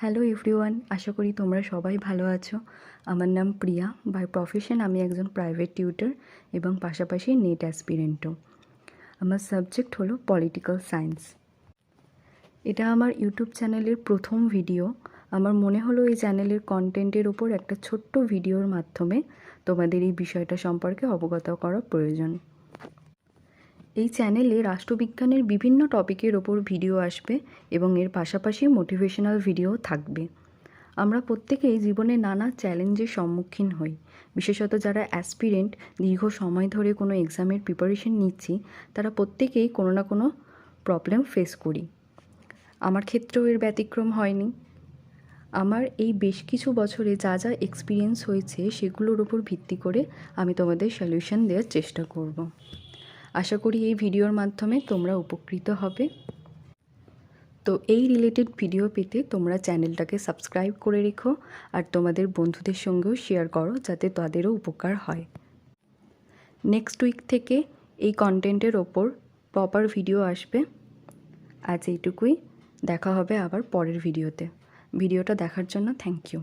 Hello everyone, আশা করি তোমরা সবাই ভালো আছো। আমার নাম প্রিয়া। বাই প্রফেশন আমি একজন প্রাইভেট টিউটর এবং পাশাপাশি নেট অ্যাসপিরেন্টও। আমার সাবজেক্ট হলো পলিটিক্যাল সায়েন্স। এটা আমার ইউটিউব চ্যানেলের প্রথম ভিডিও। আমার মনে হলো এই চ্যানেলের কন্টেন্টের ওপর একটা ছোট্ট ভিডিওর মাধ্যমে তোমাদের এই বিষয়টা সম্পর্কে অবগত করা প্রয়োজন। এই চ্যানেলে রাষ্ট্রবিজ্ঞানের বিভিন্ন টপিকের ওপর ভিডিও আসবে এবং এর পাশাপাশি মোটিভেশনাল ভিডিও থাকবে। আমরা প্রত্যেকেই জীবনে নানা চ্যালেঞ্জের সম্মুখীন হই। বিশেষত যারা অ্যাসপিরেন্ট, দীর্ঘ সময় ধরে কোনো এক্সামের প্রিপারেশন নিচ্ছি, তারা প্রত্যেকেই কোনো না কোনো প্রবলেম ফেস করি। আমার ক্ষেত্রেও এর ব্যতিক্রম হয়নি। আমার এই বেশ কিছু বছরে যা যা এক্সপিরিয়েন্স হয়েছে সেগুলোর উপর ভিত্তি করে আমি তোমাদের সলিউশন দেওয়ার চেষ্টা করব। আশা করি এই ভিডিওর মাধ্যমে তোমরা উপকৃত হবে। তো এই রিলেটেড ভিডিও পেতে তোমরা চ্যানেলটাকে সাবস্ক্রাইব করে রেখো আর তোমাদের বন্ধুদের সঙ্গেও শেয়ার করো, যাতে তাদেরও উপকার হয়। নেক্সট উইক থেকে এই কন্টেন্টের ওপর প্রপার ভিডিও আসবে। আজ এইটুকুই, দেখা হবে আবার পরের ভিডিওতে। ভিডিওটা দেখার জন্য থ্যাংক ইউ।